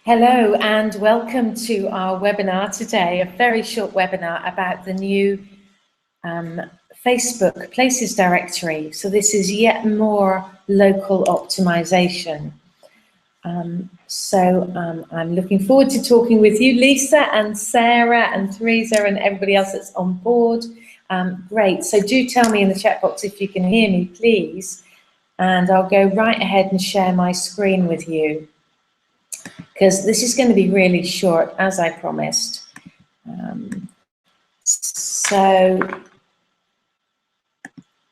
Hello and welcome to our webinar today, a very short webinar about the new Facebook Places directory. So this is yet more local optimization. I'm looking forward to talking with you, Lisa and Sarah and Teresa and everybody else that's on board. Great, so do tell me in the chat box if you can hear me, please. And I'll go right ahead and share my screen with you, because this is going to be really short, as I promised. So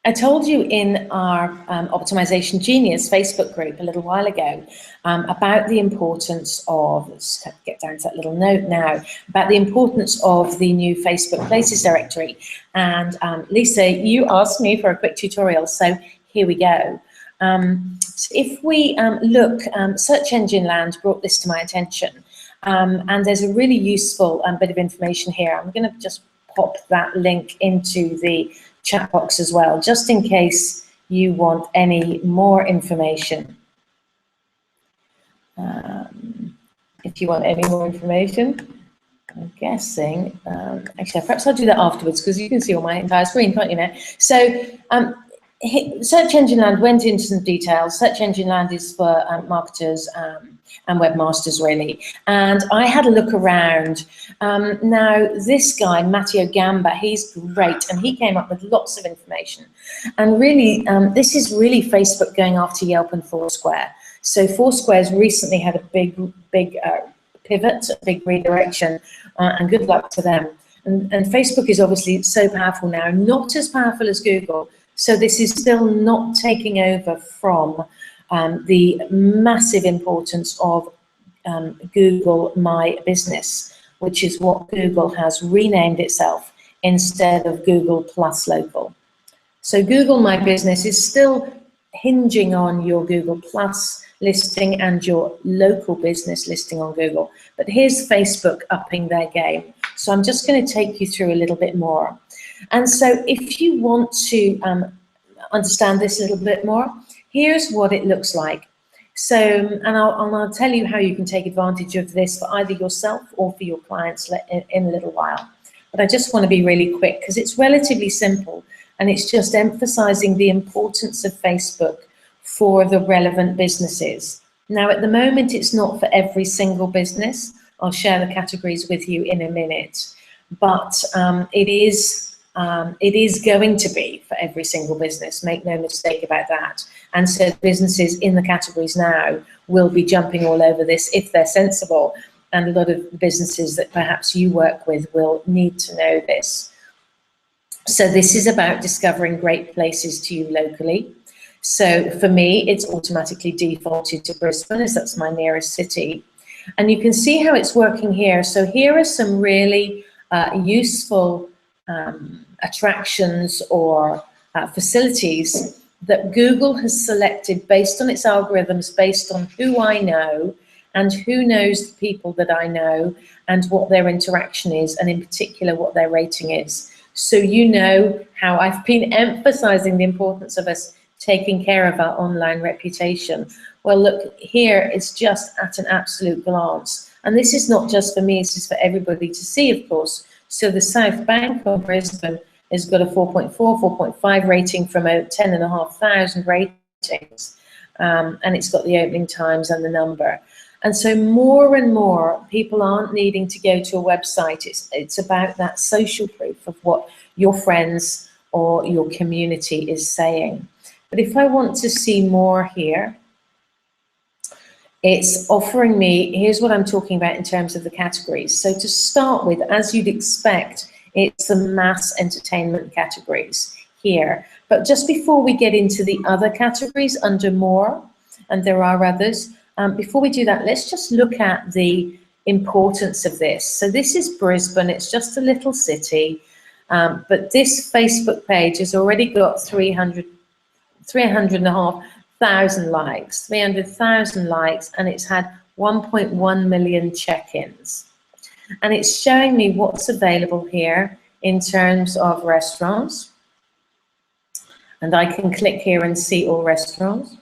I told you in our Optimization Genius Facebook group a little while ago about the importance of, let's get down to that little note now, about the importance of the new Facebook Places directory. And Lisa, you asked me for a quick tutorial, so here we go. So if we look, Search Engine Land brought this to my attention, and there's a really useful bit of information here. I'm going to just pop that link into the chat box as well, just in case you want any more information. If you want any more information, I'm guessing, actually, perhaps I'll do that afterwards, because you can see all my entire screen, can't you now? So, Search Engine Land went into some details. Search Engine Land is for marketers and webmasters, really. And I had a look around. Now, this guy, Matteo Gamba, he's great, and he came up with lots of information. And really, this is really Facebook going after Yelp and Foursquare. So Foursquare's recently had a big pivot, a big redirection, and good luck to them. And Facebook is obviously so powerful now, not as powerful as Google. So this is still not taking over from the massive importance of Google My Business, which is what Google has renamed itself instead of Google Plus Local. So Google My Business is still hinging on your Google Plus listing and your local business listing on Google. But here's Facebook upping their game. So I'm just going to take you through a little bit more. And so if you want to understand this a little bit more, here's what it looks like. So, and I'll tell you how you can take advantage of this for either yourself or for your clients in a little while. But I just want to be really quick, because it's relatively simple, and it's just emphasizing the importance of Facebook for the relevant businesses. Now, at the moment, it's not for every single business. I'll share the categories with you in a minute, but it is going to be for every single business, make no mistake about that. And so businesses in the categories now will be jumping all over this if they're sensible, and a lot of businesses that perhaps you work with will need to know this. So this is about discovering great places to you locally. So for me, it's automatically defaulted to Brisbane, as that's my nearest city. And you can see how it's working here. So here are some really useful attractions or facilities that Google has selected based on its algorithms, based on who I know and who knows the people that I know and what their interaction is, and in particular what their rating is. So you know how I've been emphasizing the importance of us taking care of our online reputation. Well, look, here it's just at an absolute glance. And this is not just for me, this is for everybody to see, of course. So the South Bank of Brisbane has got a 4.4, 4.5 rating from 10,500 ratings. And it's got the opening times and the number. And so more and more people aren't needing to go to a website. It's about that social proof of what your friends or your community is saying. But if I want to see more here, it's offering me, here's what I'm talking about in terms of the categories. So to start with, as you'd expect, it's the mass entertainment categories here. But just before we get into the other categories under more, and there are others, before we do that, let's just look at the importance of this. So this is Brisbane, it's just a little city, but this Facebook page has already got 300,500 likes, 300,000 likes, and it's had 1.1 million check-ins. And it's showing me what's available here in terms of restaurants. And I can click here and see all restaurants.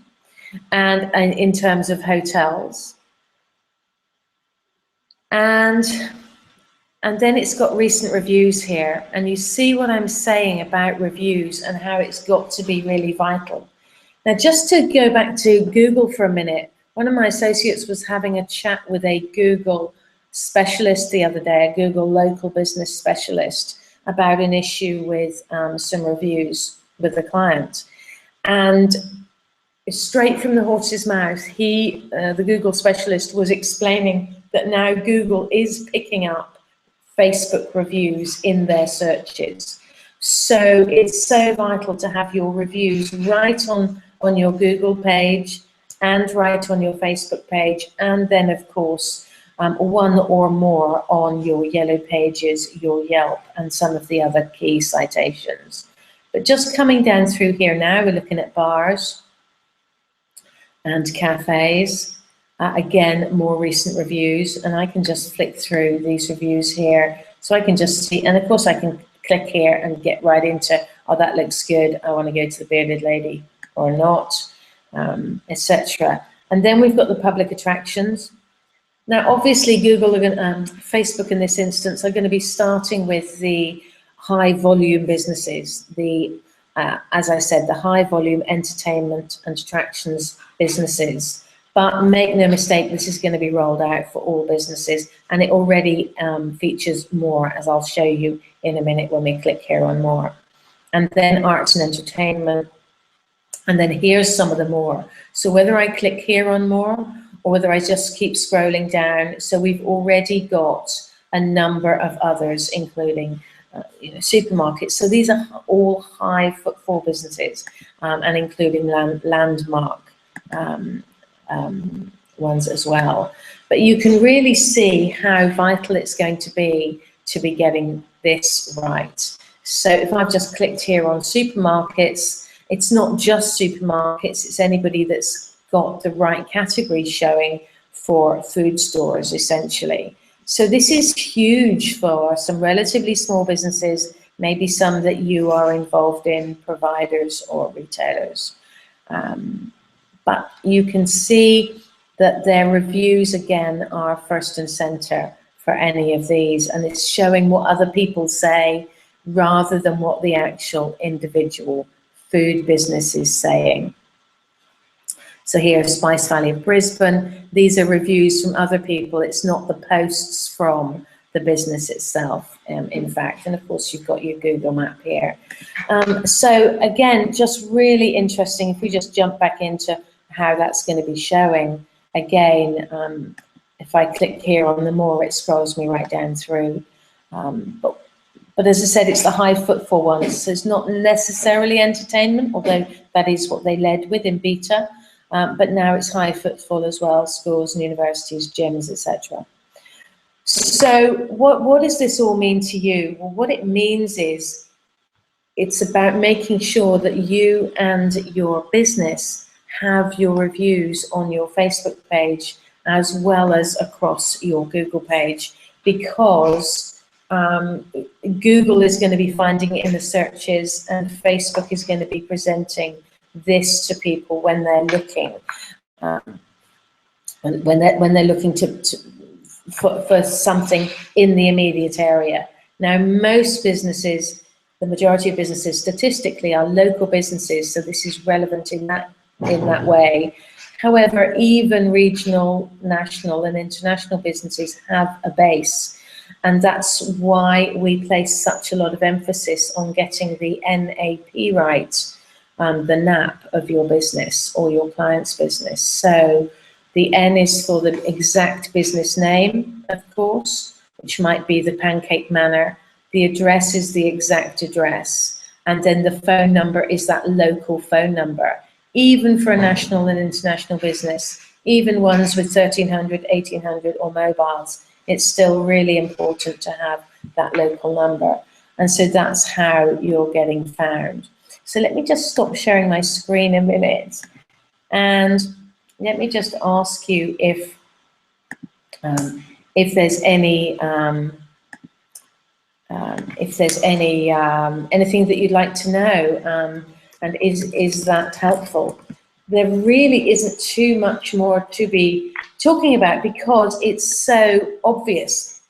And in terms of hotels. And then it's got recent reviews here, and you see what I'm saying about reviews and how it's got to be really vital. Now, just to go back to Google for a minute, one of my associates was having a chat with a Google specialist the other day, a Google local business specialist, about an issue with some reviews with a client. And straight from the horse's mouth, the Google specialist was explaining that now Google is picking up Facebook reviews in their searches. So it's so vital to have your reviews right on your Google page and right on your Facebook page, and then of course one or more on your Yellow Pages, your Yelp, and some of the other key citations. But just coming down through here now, we're looking at bars and cafes. Again, more recent reviews, and I can just flick through these reviews here, so I can just see, and of course I can click here and get right into, oh, that looks good, I want to go to the bearded lady or not, etc. And then we've got the public attractions. Now, obviously, Google are Facebook in this instance are going to be starting with the high volume businesses, as I said, the high volume entertainment and attractions businesses. But make no mistake, this is going to be rolled out for all businesses, and it already features more, as I'll show you in a minute when we click here on more. And then arts and entertainment, and then here's some of the more. So whether I click here on more, or whether I just keep scrolling down, so we've already got a number of others, including supermarkets. So these are all high footfall businesses, and including landmark ones as well. But you can really see how vital it's going to be getting this right. So if I've just clicked here on supermarkets, it's not just supermarkets, it's anybody that's got the right category showing for food stores, essentially. So this is huge for some relatively small businesses, maybe some that you are involved in, providers or retailers. But you can see that their reviews, again, are first and center for any of these, and it's showing what other people say rather than what the actual individual food business is saying. So here, Spice Valley of Brisbane, these are reviews from other people. It's not the posts from the business itself, in fact. And of course, you've got your Google map here. So again, just really interesting. If we just jump back into how that's going to be showing, again, if I click here on the more, it scrolls me right down through. But as I said, it's the high footfall ones. So it's not necessarily entertainment, although that is what they led with in beta. But now it's high footfall as well, schools and universities, gyms, etc. So what does this all mean to you? Well, what it means is it's about making sure that you and your business have your reviews on your Facebook page as well as across your Google page, because Google is going to be finding it in the searches, and Facebook is going to be presenting this to people when they're looking, when they're looking for something in the immediate area. Now, most businesses, the majority of businesses, statistically, are local businesses, so this is relevant in that way. However, even regional, national, and international businesses have a base, and that's why we place such a lot of emphasis on getting the NAP right. The NAP of your business or your client's business. So the N is for the exact business name, of course, which might be the Pancake Manor. The address is the exact address. And then the phone number is that local phone number. Even for a national and international business, even ones with 1300, 1800 or mobiles, it's still really important to have that local number. And so that's how you're getting found. So let me just stop sharing my screen a minute, and let me just ask you if there's any anything that you'd like to know, and is that helpful? There really isn't too much more to be talking about, because it's so obvious.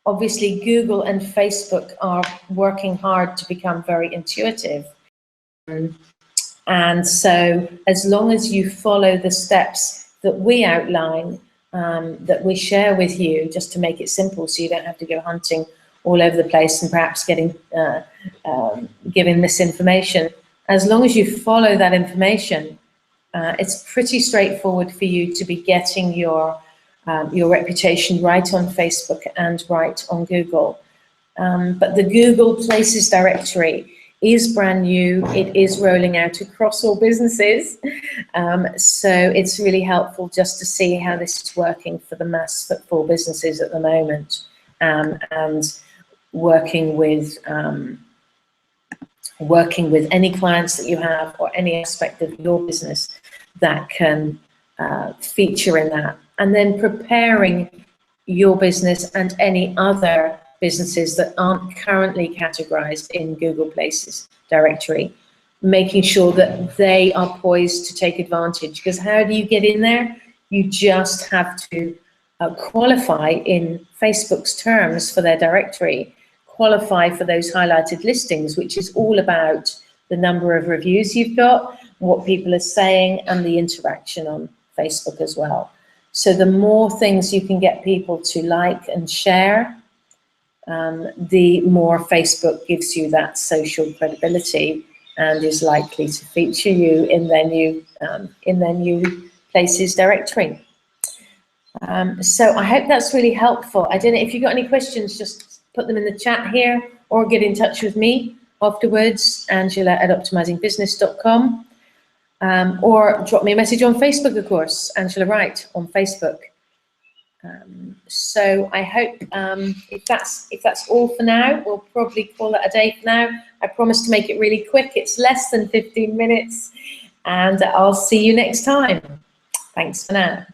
Obviously, Google and Facebook are working hard to become very intuitive. And so as long as you follow the steps that we outline, that we share with you, just to make it simple so you don't have to go hunting all over the place and perhaps giving misinformation, as long as you follow that information, it's pretty straightforward for you to be getting your reputation right on Facebook and right on Google. But the Google Places directory is brand new. It is rolling out across all businesses. So it's really helpful just to see how this is working for the mass footfall businesses at the moment, and working with any clients that you have or any aspect of your business that can feature in that, and then preparing your business and any other businesses that aren't currently categorized in Google Places directory, making sure that they are poised to take advantage. Because how do you get in there? You just have to qualify in Facebook's terms for their directory, qualify for those highlighted listings, which is all about the number of reviews you've got, what people are saying, and the interaction on Facebook as well. So the more things you can get people to like and share, the more Facebook gives you that social credibility and is likely to feature you in their new Places directory. So I hope that's really helpful. I don't know if you've got any questions, just put them in the chat here, or get in touch with me afterwards, Angela@optimizingbusiness.com, or drop me a message on Facebook, of course, Angela Wright on Facebook. So I hope if that's all for now, we'll probably call it a day for now. I promise to make it really quick. It's less than 15 minutes, and I'll see you next time. Thanks for now.